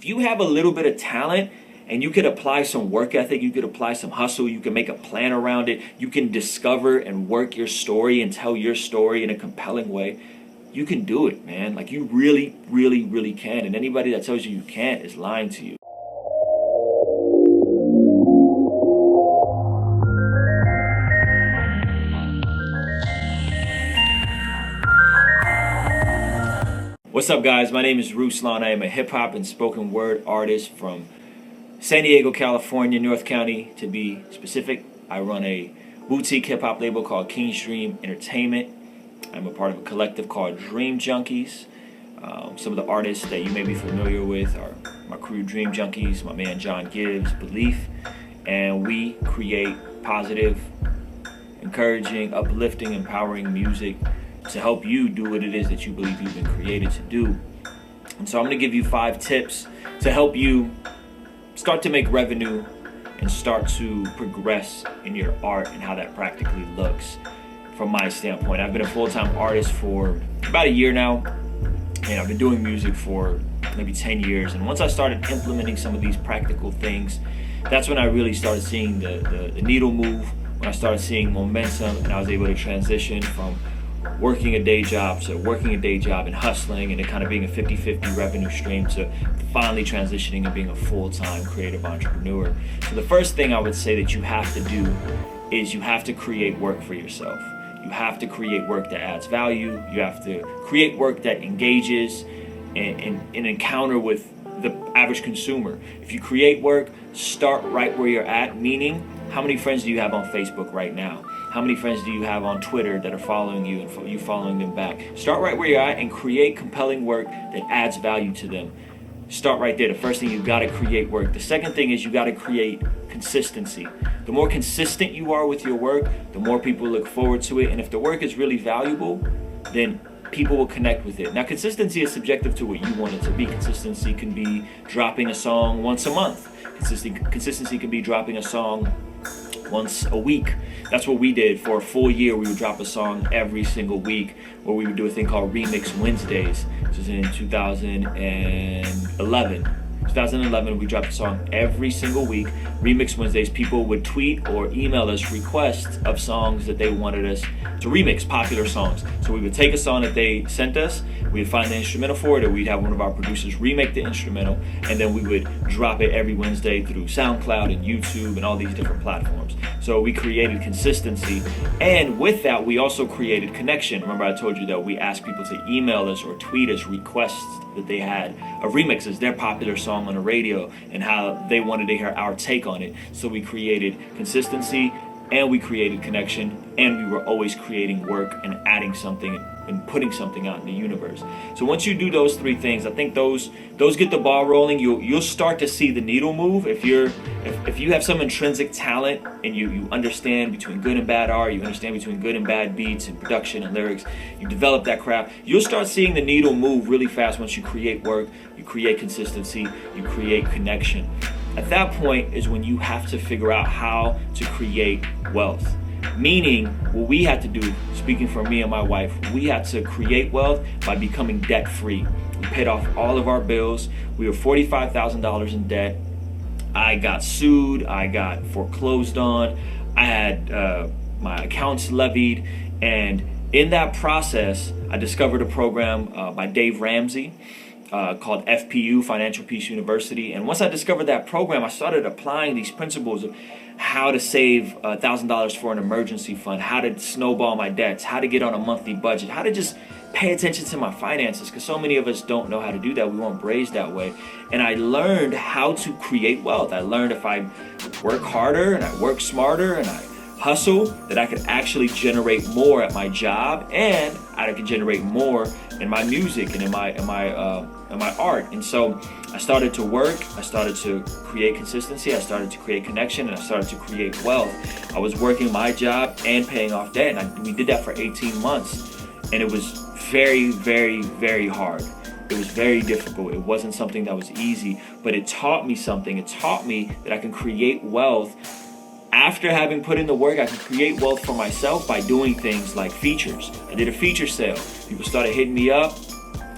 you have a little bit of talent and you could apply some work ethic, you could apply some hustle, you can make a plan around it, you can discover and work your story and tell your story in a compelling way, you can do it, man. Like, you really, really, really can. And anybody that tells you can't is lying to you. What's up, guys? My name is Ruslan. I am a hip-hop and spoken word artist from San Diego, California, North County to be specific. I run a boutique hip-hop label called King's Dream Entertainment. I'm a part of a collective called Dream Junkies. Some of the artists that you may be familiar with are my crew Dream Junkies, my man John Gibbs, Belief, and we create positive, encouraging, uplifting, empowering music to help you do what it is that you believe you've been created to do. And so I'm going to give you 5 tips to help you start to make revenue and start to progress in your art and how that practically looks from my standpoint. I've been a full-time artist for about a year now, and I've been doing music for maybe 10 years. And once I started implementing some of these practical things, that's when I really started seeing the needle move, when I started seeing momentum, and I was able to transition from working a day job and hustling and it kind of being a 50-50 revenue stream to finally transitioning and being a full-time creative entrepreneur. So the first thing I would say that you have to do is you have to create work for yourself. You have to create work that adds value. You have to create work that engages and encounter with the average consumer. If you create work, start right where you're at, meaning how many friends do you have on Facebook right now? How many friends do you have on Twitter that are following you and you following them back? Start right where you're at and create compelling work that adds value to them. Start right there. The first thing, you got to create work. The second thing is you got to create consistency. The more consistent you are with your work, the more people look forward to it. And if the work is really valuable, then people will connect with it. Now, consistency is subjective to what you want it to be. Consistency can be dropping a song once a month. Consistency can be dropping a song once a week. That's what we did for a full year. We would drop a song every single week, where we would do a thing called Remix Wednesdays. This was in 2011. 2011, we dropped a song every single week. Remix Wednesdays, people would tweet or email us requests of songs that they wanted us to remix, popular songs. So we would take a song that they sent us, we'd find the instrumental for it, or we'd have one of our producers remake the instrumental, and then we would drop it every Wednesday through SoundCloud and YouTube and all these different platforms. So we created consistency, and with that, we also created connection. Remember, I told you that we asked people to email us or tweet us requests that they had of remixes, their popular song on the radio, and how they wanted to hear our take on it. So we created consistency, and we created connection, and we were always creating work and adding something and putting something out in the universe. So once you do those 3 things, I think those get the ball rolling. You'll start to see the needle move. If you have some intrinsic talent and you understand between good and bad art, you understand between good and bad beats and production and lyrics, you develop that craft, you'll start seeing the needle move really fast once you create work, you create consistency, you create connection. At that point is when you have to figure out how to create wealth. Meaning, what we had to do, speaking for me and my wife, we had to create wealth by becoming debt-free. We paid off all of our bills. We were $45,000 in debt. I got sued. I got foreclosed on. I had my accounts levied. And in that process, I discovered a program by Dave Ramsey called FPU, Financial Peace University. And once I discovered that program, I started applying these principles of how to save $1,000 for an emergency fund, how to snowball my debts, how to get on a monthly budget, how to just pay attention to my finances, because so many of us don't know how to do that. We weren't raised that way. And I learned how to create wealth. I learned if I work harder and I work smarter and I hustle, that I could actually generate more at my job, and I could generate more in my music and in my art. And so I started to work, I started to create consistency, I started to create connection, and I started to create wealth. I was working my job and paying off debt, and we did that for 18 months. And it was very, very, very hard. It was very difficult. It wasn't something that was easy, but it taught me something. It taught me that I can create wealth. After having put in the work, I can create wealth for myself by doing things like features. I did a feature sale. People started hitting me up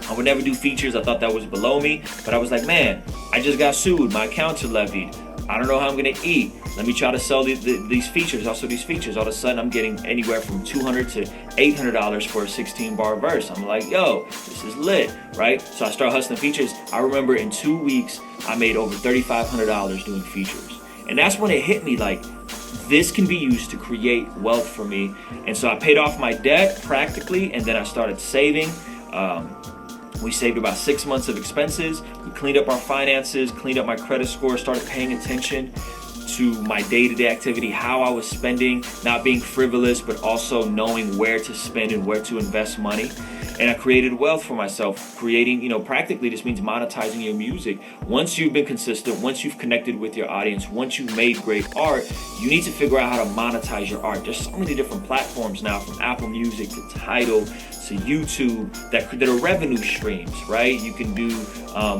I would never do features. I thought that was below me. But I was like, man, I just got sued. My accounts are levied. I don't know how I'm going to eat. Let me try to sell these features. Also, these features. All of a sudden, I'm getting anywhere from $200 to $800 for a 16-bar verse. I'm like, yo, this is lit, right? So I start hustling features. I remember in 2 weeks, I made over $3,500 doing features. And that's when it hit me like, this can be used to create wealth for me. And so I paid off my debt practically, and then I started saving. We saved about 6 months of expenses. We cleaned up our finances, cleaned up my credit score, started paying attention to my day-to-day activity, how I was spending, not being frivolous, but also knowing where to spend and where to invest money. And I created wealth for myself. Creating, practically this means monetizing your music. Once you've been consistent, once you've connected with your audience, once you've made great art, you need to figure out how to monetize your art. There's so many different platforms now, from Apple Music to Tidal to YouTube, that are revenue streams, right? You can do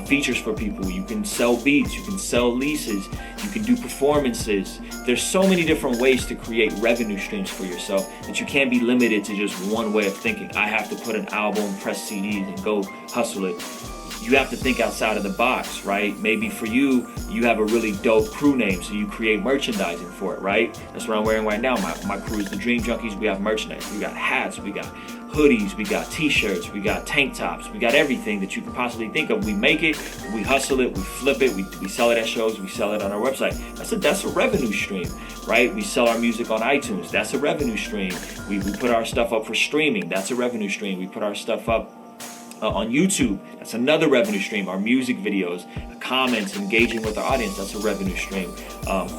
features for people. You can sell beats. You can sell leases. You can do performances. There's so many different ways to create revenue streams for yourself that you can't be limited to just one way of thinking. I have to put an album, press CDs, and go hustle it. You have to think outside of the box, right? Maybe for you, you have a really dope crew name, so you create merchandising for it, right? That's what I'm wearing right now. My crew is the Dream Junkies. We have merchandise. We got hats. We got hoodies. We got t-shirts. We got tank tops. We got everything that you could possibly think of. We make it. We hustle it. We flip it. We sell it at shows. We sell it on our website. That's a revenue stream, right? We sell our music on iTunes. That's a revenue stream. We put our stuff up for streaming. That's a revenue stream. We put our stuff up on YouTube. That's another revenue stream. Our music videos, comments, engaging with our audience, that's a revenue stream.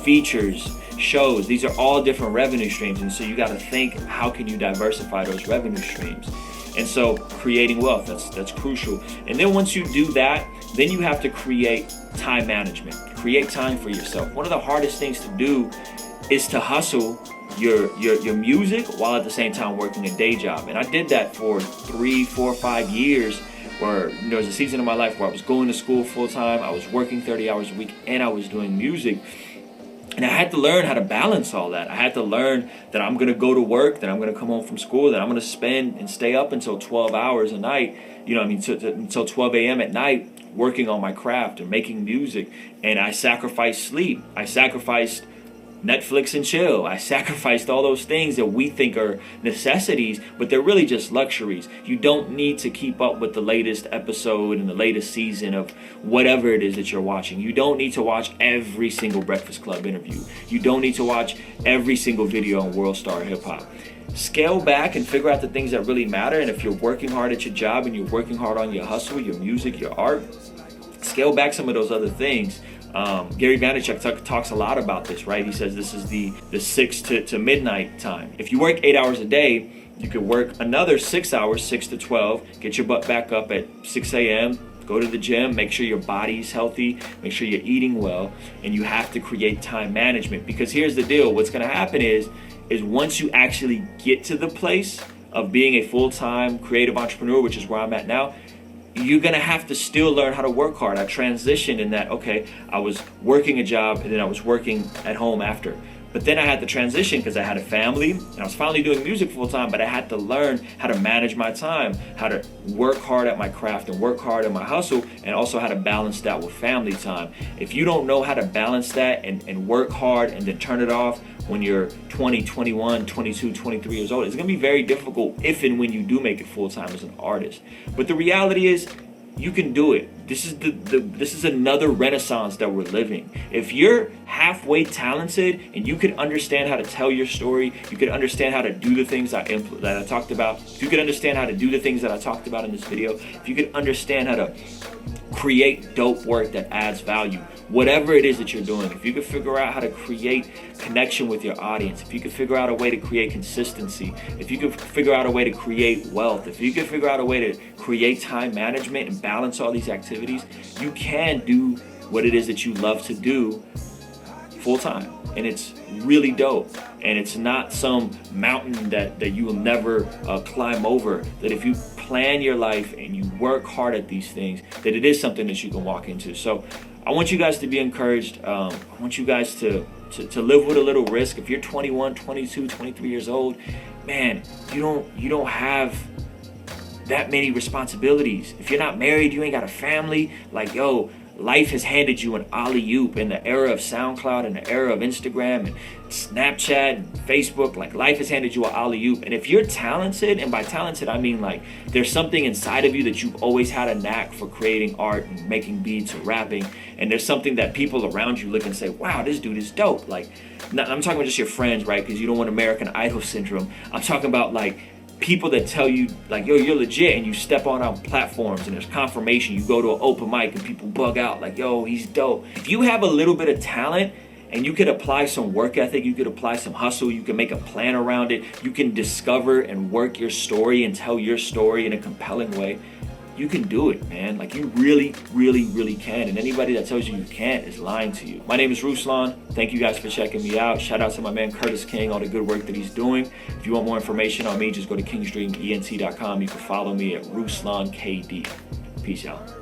Features, shows, these are all different revenue streams. And so you got to think, how can you diversify those revenue streams? And so creating wealth, that's crucial. And then once you do that, then you have to create time management. Create time for yourself. One of the hardest things to do is to hustle your music while at the same time working a day job. And I did that for 3, 4, 5 years, where there was a season of my life where I was going to school full time, I was working 30 hours a week, and I was doing music. And I had to learn how to balance all that. I had to learn that I'm going to go to work, that I'm going to come home from school, that I'm going to spend and stay up until 12 hours a night, until 12 a.m. at night working on my craft and making music. And I sacrificed sleep. I sacrificed Netflix and chill. I sacrificed all those things that we think are necessities, but they're really just luxuries. You don't need to keep up with the latest episode and the latest season of whatever it is that you're watching. You don't need to watch every single Breakfast Club interview. You don't need to watch every single video on World Star Hip Hop. Scale back and figure out the things that really matter. And if you're working hard at your job and you're working hard on your hustle, your music, your art, scale back some of those other things. Gary Vaynerchuk talks a lot about this, right? He says this is the 6 to midnight time. If you work 8 hours a day, you could work another 6 hours, 6 to 12, get your butt back up at 6 a.m., go to the gym, make sure your body's healthy, make sure you're eating well, and you have to create time management. Because here's the deal, what's going to happen is once you actually get to the place of being a full-time creative entrepreneur, which is where I'm at now, you're going to have to still learn how to work hard. I transitioned in that, okay, I was working a job and then I was working at home after. But then I had to transition because I had a family and I was finally doing music full time, but I had to learn how to manage my time, how to work hard at my craft and work hard at my hustle, and also how to balance that with family time. If you don't know how to balance that and work hard and then turn it off when you're 20, 21, 22, 23 years old, it's going to be very difficult if and when you do make it full time as an artist. But the reality is, you can do it. This is another renaissance that we're living. If you're halfway talented and you could understand how to tell your story, you could understand how to do the things that I talked about, if you could understand how to do the things that I talked about in this video, if you could understand how to create dope work that adds value, whatever it is that you're doing, if you could figure out how to create connection with your audience, if you could figure out a way to create consistency, if you could figure out a way to create wealth, if you could figure out a way to create time management and balance all these activities, you can do what it is that you love to do full time. And it's really dope. And it's not some mountain that you will never climb over. That if you plan your life and you work hard at these things, that it is something that you can walk into. So I want you guys to be encouraged. I want you guys to live with a little risk. If you're 21, 22, 23 years old, man, you don't have that many responsibilities. If you're not married, you ain't got a family. Like, yo, life has handed you an alley-oop in the era of SoundCloud and the era of Instagram and Snapchat and Facebook. Like, life has handed you an alley-oop. And if you're talented, and by talented I mean like there's something inside of you that you've always had a knack for creating art and making beats or rapping, and there's something that people around you look and say, wow, this dude is dope. Like, I'm talking about just your friends, right? Because you don't want American Idol syndrome. I'm talking about like people that tell you like, yo, you're legit, and you step on platforms and there's confirmation. You go to an open mic and people bug out like, yo, he's dope. If you have a little bit of talent and you could apply some work ethic, you could apply some hustle, you can make a plan around it, you can discover and work your story and tell your story in a compelling way, you can do it, man. Like, you really, really, really can. And anybody that tells you you can't is lying to you. My name is Ruslan. Thank you guys for checking me out. Shout out to my man Curtis King, all the good work that he's doing. If you want more information on me, just go to kingsdreament.com. You can follow me at RuslanKD. Peace out.